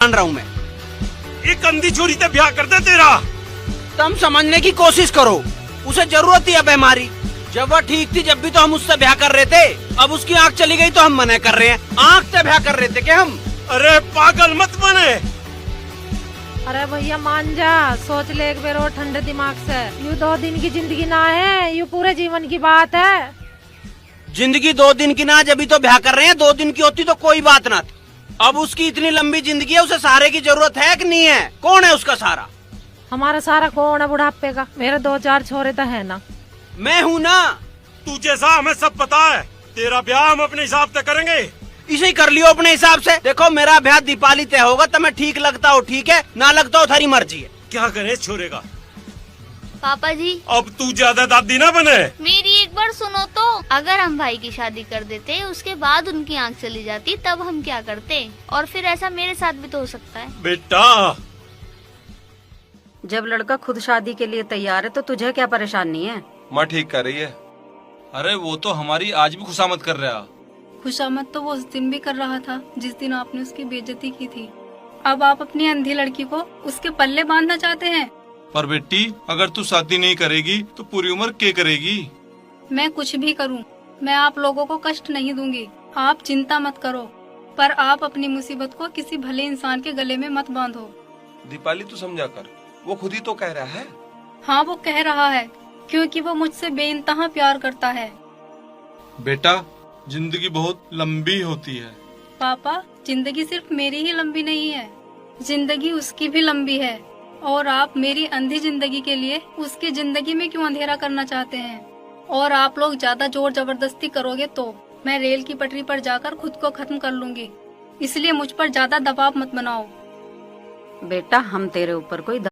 मान रहा हूँ मैं। एक अंधी छोरी से ब्याह कर दे तेरा। तुम समझने की कोशिश करो, उसे जरूरत थी अब हमारी। जब वह ठीक थी जब भी तो हम उससे ब्याह कर रहे थे, अब उसकी आंख चली गई तो हम मना कर रहे हैं। आंख से ब्याह कर रहे थे क्या हम? अरे पागल मत बने। अरे भैया मान जा, सोच ले एक बेर और ठंडे दिमाग से। यू 2 दिन की जिंदगी ना है, यू पूरे जीवन की बात है। जिंदगी 2 दिन की ना, जब भी तो ब्याह कर रहे हैं। 2 दिन की होती तो कोई बात ना थी। अब उसकी इतनी लंबी जिंदगी है, उसे सहारे की जरूरत है कि नहीं है? कौन है उसका सहारा? हमारा सारा कौन है बुढ़ापे का? मेरे 2-4 छोरे तो है ना। मैं हूँ ना। तू जैसा हमें सब पता है। तेरा ब्याह हम अपने हिसाब से करेंगे। इसे ही कर लियो अपने हिसाब से। देखो मेरा ब्याह दीपावली तय होगा, तो मैं ठीक लगता हो ठीक है, ना लगता हो थारी मर्जी है। क्या करे छोरे का। पापा जी, अब तू ज्यादा दादी ना बने। मेरी एक बार सुनो तो। अगर हम भाई की शादी कर देते, उसके बाद उनकी आंख चली जाती, तब हम क्या करते? और फिर ऐसा मेरे साथ भी तो हो सकता है। बेटा, जब लड़का खुद शादी के लिए तैयार है तो तुझे क्या परेशानी है? माँ ठीक कर रही है। अरे वो तो हमारी आज भी खुशामद कर रहा। खुशामद तो वो उस दिन भी कर रहा था जिस दिन आपने उसकी बेइज्जती की थी। अब आप अपनी अंधी लड़की को उसके पल्ले बांधना चाहते हैं। पर बेटी, अगर तू शादी नहीं करेगी तो पूरी उम्र क्या करेगी? मैं कुछ भी करूं, मैं आप लोगों को कष्ट नहीं दूंगी। आप चिंता मत करो, पर आप अपनी मुसीबत को किसी भले इंसान के गले में मत बांधो। दीपाली तू समझा कर, वो खुद ही तो कह रहा है। हाँ, वो कह रहा है क्योंकि वो मुझसे बेइंतहा प्यार करता है। बेटा, जिंदगी बहुत लंबी होती है। पापा, जिंदगी सिर्फ मेरी ही लंबी नहीं है, जिंदगी उसकी भी लंबी है। और आप मेरी अंधी जिंदगी के लिए उसकी जिंदगी में क्यों अंधेरा करना चाहते हैं? और आप लोग ज्यादा जोर जबरदस्ती करोगे तो मैं रेल की पटरी पर जाकर खुद को खत्म कर लूंगी। इसलिए मुझ पर ज्यादा दबाव मत बनाओ। बेटा, हम तेरे ऊपर कोई